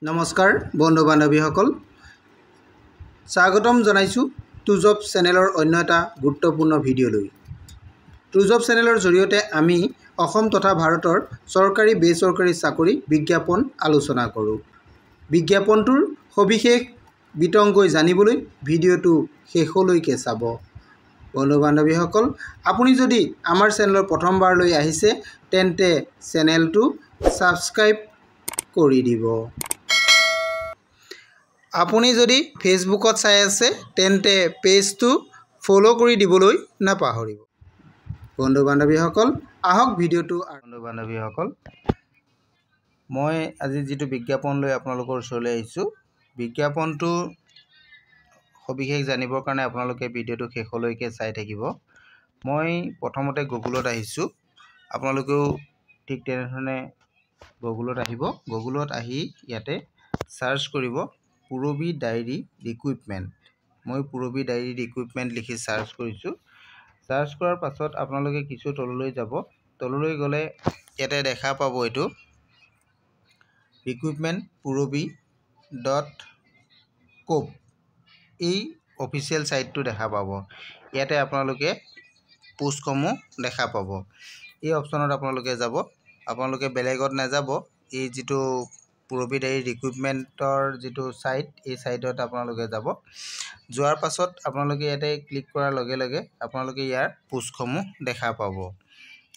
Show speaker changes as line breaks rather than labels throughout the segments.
নমস্কাৰ বন্ধু বান্ধৱীসকল, স্বাগতম জনাইছোঁ টুজব চেনেলৰ অন্য এটা গুৰুত্বপূৰ্ণ ভিডিঅ'লৈ। টুজব চেনেলৰ জৰিয়তে আমি অসম তথা ভাৰতৰ চৰকাৰী বেচৰকাৰী চাকৰি বিজ্ঞাপন আলোচনা কৰোঁ। বিজ্ঞাপনটোৰ সবিশেষ বিতংকৈ জানিবলৈ ভিডিঅ'টো শেষলৈকে চাব। বন্ধু বান্ধৱীসকল, আপুনি যদি আমাৰ চেনেলৰ প্ৰথমবাৰলৈ আহিছে তেন্তে চেনেলটো ছাবস্ক্ৰাইব কৰি দিব। আপুনি যদি ফেচবুকত চাই আছে তেন্তে পেজটো ফ'ল' কৰি দিবলৈ নাপাহৰিব। বন্ধু বান্ধৱীসকল, আহক ভিডিঅ'টো। বন্ধু বান্ধৱীসকল, মই আজি যিটো বিজ্ঞাপন লৈ আপোনালোকৰ ওচৰলৈ আহিছোঁ, বিজ্ঞাপনটো সবিশেষ জানিবৰ কাৰণে আপোনালোকে ভিডিঅ'টো শেষলৈকে চাই থাকিব। মই প্ৰথমতে গুগলত আহিছোঁ, আপোনালোকেও ঠিক তেনেধৰণে গুগলত আহিব। গুগলত আহি ইয়াতে চাৰ্চ কৰিব পুৰবী ডায়েৰী ৰিক্ৰুইটমেণ্ট। মই পুৰবী ডায়েৰী ৰিক্ৰুইটমেণ্ট লিখি চাৰ্চ কৰিছোঁ। চাৰ্চ কৰাৰ পাছত আপোনালোকে কিছু তললৈ যাব। তললৈ গ'লে ইয়াতে দেখা পাব এইটো ৰিক্ৰুইটমেণ্ট purabi.com, এই অফিচিয়েল ছাইটটো দেখা পাব। ইয়াতে আপোনালোকে পোষ্টসমূহ দেখা পাব। এই অপশ্যনত আপোনালোকে যাব, আপোনালোকে বেলেগত নাযাব। এই যিটো পুৰবী ডায়েৰী ৰিক্ৰুইটমেণ্টৰ যিটো ছাইট, এই ছাইটত আপোনালোকে যাব। যোৱাৰ পাছত আপোনালোকে ইয়াতে ক্লিক কৰাৰ লগে লগে আপোনালোকে ইয়াৰ পোষ্টসমূহ দেখা পাব।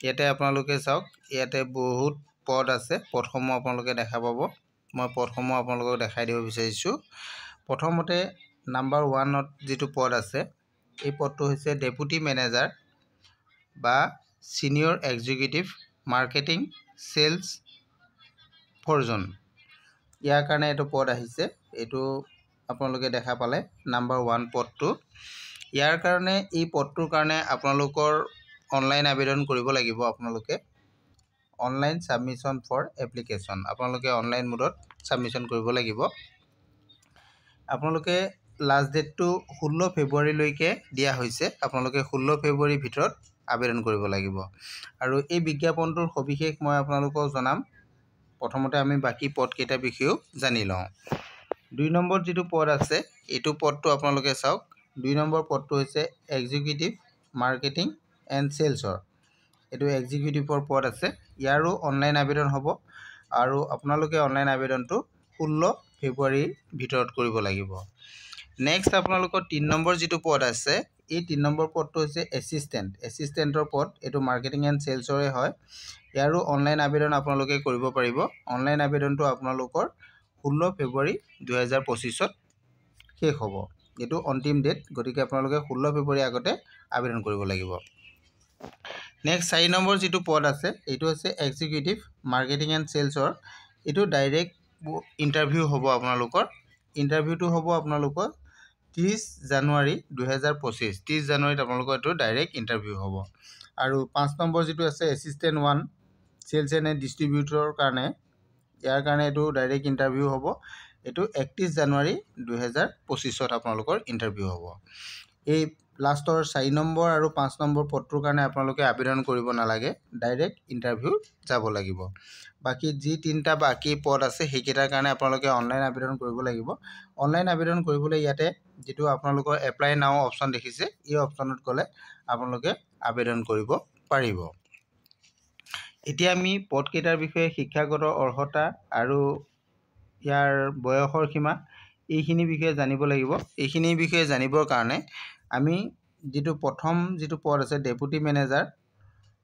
ইয়াতে আপোনালোকে চাওক, ইয়াতে বহুত পদ আছে, পদসমূহ আপোনালোকে দেখা পাব। মই পদসমূহ আপোনালোকক দেখাই দিব বিচাৰিছোঁ। প্ৰথমতে নাম্বাৰ 1ত যিটো পদ আছে, এই পদটো হৈছে ডেপুটি মেনেজাৰ বা ছিনিয়ৰ এক্সিকিউটিভ মাৰ্কেটিং চেলছ ফৰজন। ইয়াৰ কাৰণে এইটো পদ আহিছে, এইটো আপোনালোকে দেখা পালে নাম্বাৰ 1 পদটো। ইয়াৰ কাৰণে এই পদটোৰ কাৰণে আপোনালোকৰ অনলাইন আবেদন কৰিব লাগিব। আপোনালোকে অনলাইন ছাবমিশ্যন ফৰ এপ্লিকেশ্যন, আপোনালোকে অনলাইন মোডত ছাবমিশ্যন কৰিব লাগিব। আপোনালোকে লাষ্ট ডেটটো 16 ফেব্ৰুৱাৰীলৈকে দিয়া হৈছে। আপোনালোকে 16 ফেব্ৰুৱাৰীৰ ভিতৰত আবেদন কৰিব লাগিব। আৰু এই বিজ্ঞাপনটোৰ সবিশেষ মই আপোনালোকক জনাম। প্ৰথমতে আমি বাকী পদকেইটাৰ বিষয়েও জানি লওঁ। 2 নম্বৰ যিটো পদ আছে, এইটো পদটো আপোনালোকে চাওক। 2 নম্বৰ পদটো হৈছে এক্সিকিউটিভ মাৰ্কেটিং এণ্ড চেলছৰ। এইটো এক্সিকিউটিভৰ পদ আছে। ইয়াৰো অনলাইন আবেদন হ'ব আৰু আপোনালোকে অনলাইন আবেদনটো 16 ফেব্ৰুৱাৰীৰ ভিতৰত কৰিব লাগিব। নেক্সট আপোনালোকৰ 3 নম্বৰ যিটো পদ আছে, এই 3 নম্বৰ পদটো হৈছে এছিষ্টেণ্টৰ পদ। এইটো মাৰ্কেটিং এণ্ড চেলছৰে হয়। ইয়াৰো অনলাইন আবেদন আপোনালোকে কৰিব পাৰিব। অনলাইন আবেদনটো আপোনালোকৰ 16 ফেব্ৰুৱাৰী 2025ত শেষ হ'ব। এইটো অন্তিম ডেট, গতিকে আপোনালোকে 16 ফেব্ৰুৱাৰীৰ আগতে আবেদন কৰিব লাগিব। নেক্সট 4 নম্বৰ যিটো পদ আছে, এইটো হৈছে এক্সিকিউটিভ মাৰ্কেটিং এণ্ড চেলছৰ। এইটো ডাইৰেক্ট ইণ্টাৰভিউ হ'ব আপোনালোকৰ। ইণ্টাৰভিউটো হ'ব আপোনালোকৰ 30 জানুৱাৰী 2025। 30 জানুৱাৰীত আপোনালোকৰ এইটো ডাইৰেক্ট ইণ্টাৰভিউ হ'ব। আৰু 5 নম্বৰ যিটো আছে এছিষ্টেণ্ট 1 চেলছ এণ্ড ডিষ্ট্ৰিবিউটৰৰ কাৰণে, ইয়াৰ কাৰণে এইটো ডাইৰেক্ট ইণ্টাৰভিউ হ'ব। এইটো 31 জানুৱাৰী 2025ত আপোনালোকৰ ইণ্টাৰভিউ হ'ব। এই লাষ্টৰ 4 নম্বৰ আৰু 5 নম্বৰ পদটোৰ কাৰণে আপোনালোকে আবেদন কৰিব নালাগে, ডাইৰেক্ট ইণ্টাৰভিউ যাব লাগিব। বাকী যি 3টা বাকী পদ আছে সেইকেইটাৰ কাৰণে আপোনালোকে অনলাইন আবেদন কৰিব লাগিব। অনলাইন আবেদন কৰিবলৈ ইয়াতে যিটো আপোনালোকৰ এপ্লাই নাও অপশ্যন দেখিছে, এই অপশ্যনত গ'লে আপোনালোকে আবেদন কৰিব পাৰিব। এতিয়া আমি পদকেইটাৰ বিষয়ে শিক্ষাগত অৰ্হতা আৰু ইয়াৰ বয়সৰ সীমা এইখিনিৰ বিষয়ে জানিব লাগিব। এইখিনিৰ বিষয়ে জানিবৰ কাৰণে আমি প্ৰথম যিটো পদ আছে ডেপুটি মেনেজাৰ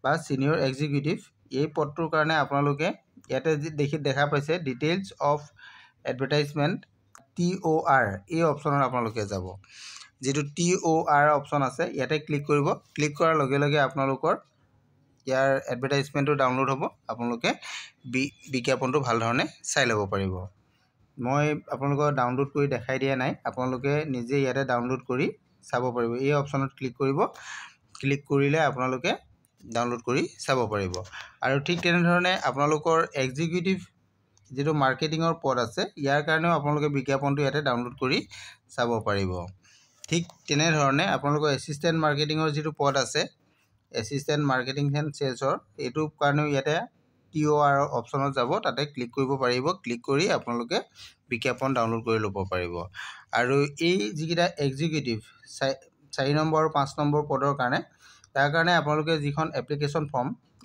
বা ছিনিয়ৰ এক্সিকিউটিভ, এই পদটোৰ কাৰণে আপোনালোকে ইয়াতে দেখা পাইছে ডিটেইলছ অফ এডভাৰটাইজমেণ্ট TOR, এই অপশ্যনত আপোনালোকে যাব। যিটো TOR অপশ্যন আছে ইয়াতে ক্লিক কৰিব। ক্লিক কৰাৰ লগে লগে আপোনালোকৰ ইয়াৰ এডভাৰটাইজমেণ্টটো ডাউনলোড হ'ব। আপোনালোকে বিজ্ঞাপনটো ভাল ধৰণে চাই ল'ব পাৰিব। মই আপোনালোকক ডাউনলোড কৰি দেখাই দিয়া নাই, আপোনালোকে নিজে ইয়াতে ডাউনলোড কৰি চাব পাৰিব। এই অপশ্যনত ক্লিক কৰিব। ক্লিক কৰিলে আপোনালোকে ডাউনলোড কৰি চাব পাৰিব। আৰু ঠিক তেনেধৰণে আপোনালোকৰ এক্সিকিউটিভ যিটো মাৰ্কেটিঙৰ পদ আছে, ইয়াৰ কাৰণেও আপোনালোকে বিজ্ঞাপনটো ইয়াতে ডাউনলোড কৰি চাব পাৰিব। ঠিক তেনেধৰণে আপোনালোকৰ এছিষ্টেণ্ট মাৰ্কেটিঙৰ যিটো পদ আছে, এছিষ্টেণ্ট মাৰ্কেটিং এণ্ড চেলছৰ, এইটোৰ কাৰণেও ইয়াতে TOR অপশ্যনত যাব, তাতে ক্লিক কৰিব পাৰিব। ক্লিক কৰি আপোনালোকে বিজ্ঞাপন ডাউনলোড কৰি ল'ব পাৰিব। আৰু এই যিকেইটা এক্সিকিউটিভ 4 নম্বৰ আৰু 5 নম্বৰ পদৰ কাৰণে, তাৰ কাৰণে আপোনালোকে যিখন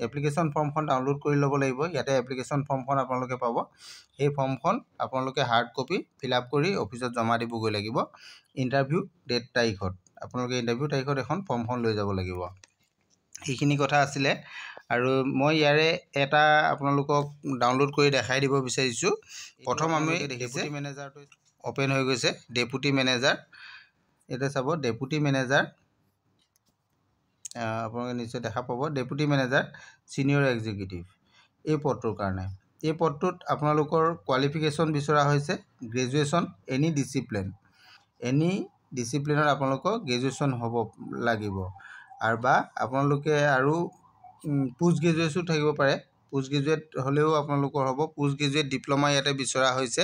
এপ্লিকেশ্যন ফৰ্মখন ডাউনলোড কৰি ল'ব লাগিব। ইয়াতে এপ্লিকেশ্যন ফৰ্মখন আপোনালোকে পাব। সেই ফৰ্মখন আপোনালোকে হাৰ্ড কপি ফিল আপ কৰি অফিচত জমা দিবগৈ লাগিব। ইণ্টাৰভিউ ডেট তাৰিখত আপোনালোকে ইণ্টাৰভিউ তাৰিখত এখন ফৰ্মখন লৈ যাব লাগিব। সেইখিনি কথা আছিলে। আৰু মই ইয়াৰে এটা আপোনালোকক ডাউনলোড কৰি দেখাই দিব বিচাৰিছোঁ। প্ৰথম আমি ডেপুটি মেনেজাৰটো অ'পেন হৈ গৈছে। ডেপুটি মেনেজাৰ, ইয়াতে চাব ডেপুটি মেনেজাৰ, আপোনালোকে নিশ্চয় দেখা পাব। ডেপুটি মেনেজাৰ ছিনিয়ৰ এক্সিকিউটিভ এই পদটোৰ কাৰণে। এই পদটোত আপোনালোকৰ কোৱালিফিকেশ্যন বিচৰা হৈছে গ্ৰেজুৱেশ্যন এনি ডিচিপ্লিনত আপোনালোকৰ গ্ৰেজুৱেশ্যন হ'ব লাগিব। আৰু বা আপোনালোকে আৰু পোষ্ট গ্ৰেজুৱেশ্যন থাকিব পাৰে। পোষ্ট গ্ৰেজুৱেট হ'লেও আপোনালোকৰ হ'ব। পোষ্ট গ্ৰেজুৱেট ডিপ্ল'মা ইয়াতে বিচৰা হৈছে।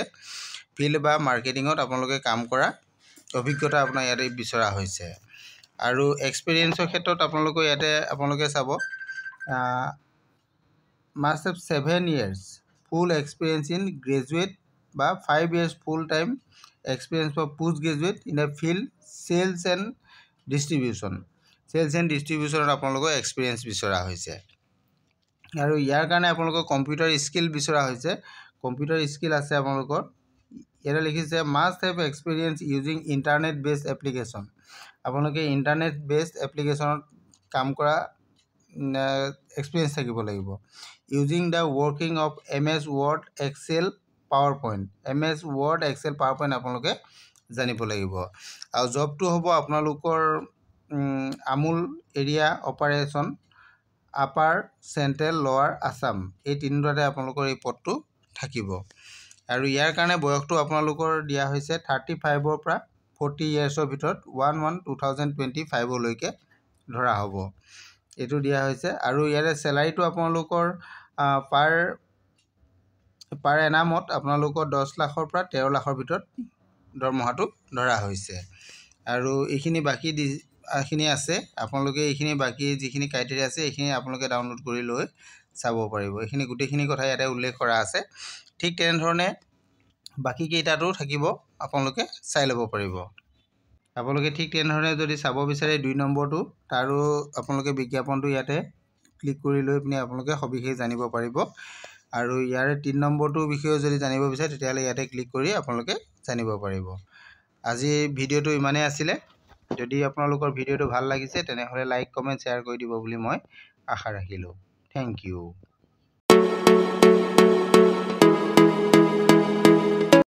ফিল্ড বা মাৰ্কেটিঙত আপোনালোকে কাম কৰা অভিজ্ঞতা আপোনাৰ ইয়াতে বিচৰা হৈছে। আৰু এক্সপিৰিয়েঞ্চৰ ক্ষেত্ৰত আপোনালোকে চাব must have 7 years full experience in graduate বা 5 years full time experience for post graduate in the field sales and ডিষ্ট্ৰিবিউশ্যনত আপোনালোকৰ এক্সপিৰিয়েঞ্চ বিচৰা হৈছে। আৰু ইয়াৰ কাৰণে আপোনালোকৰ কম্পিউটাৰ স্কিল বিচৰা হৈছে। কম্পিউটাৰ স্কিল আছে আপোনালোকৰ। ইয়াতে লিখিছে must have experience using internet based application. আপোনালোকে ইণ্টাৰনেট বেছড এপ্লিকেশ্যনত কাম কৰা এক্সপিৰিয়েঞ্চ থাকিব লাগিব। Using the working of MS Word, Excel, PowerPoint। MS Word, Excel, PowerPoint আপোনালোকে জানিব লাগিব। আৰু জবটো হ'ব আপোনালোকৰ Amul area operation, upper, central, lower Assam, এই তিনিটাতে আপোনালোকৰ এই পদটো থাকিব। আৰু ইয়াৰ কাৰণে বয়সটো আপোনালোকৰ দিয়া হৈছে 35ৰ পৰা 40 yearsৰ ভিতৰত 1/1/2025লৈকে ধৰা হ'ব। এইটো দিয়া হৈছে। আৰু ইয়াৰে চেলাৰীটো আপোনালোকৰ পাৰ এনামত আপোনালোকৰ 10 লাখৰ পৰা 13 লাখৰ ভিতৰত দৰমহাটো ধৰা হৈছে। আৰু এইখিনি বাকীখিনি আছে। আপোনালোকে এইখিনি বাকী যিখিনি ক্ৰাইটেৰিয়া আছে এইখিনি আপোনালোকে ডাউনলোড কৰি লৈ চাব পাৰিব। এইখিনি গোটেইখিনি কথা ইয়াতে উল্লেখ কৰা আছে। ঠিক তেনেধৰণে বাকীকেইটাতো থাকিব, আপোনালোকে চাই ল'ব পাৰিব। আপোনালোকে ঠিক তেনেধৰণে যদি চাব বিচাৰে 2 নম্বৰটো, তাৰো আপোনালোকে বিজ্ঞাপনটো ইয়াতে ক্লিক কৰি লৈ পিনে আপোনালোকে সবিশেষ জানিব পাৰিব। আৰু ইয়াৰে 3 নম্বৰটোৰ বিষয়ে যদি জানিব বিচাৰে তেতিয়াহ'লে ইয়াতে ক্লিক কৰি আপোনালোকে জানিব পাৰিব। আজিৰ ভিডিঅ'টো ইমানেই আছিলে। যদি আপোনালোকৰ ভিডিঅ'টো ভাল লাগিছে তেনেহ'লে লাইক, কমেণ্ট, শ্বেয়াৰ কৰি দিব বুলি মই আশা ৰাখিলোঁ। Thank U.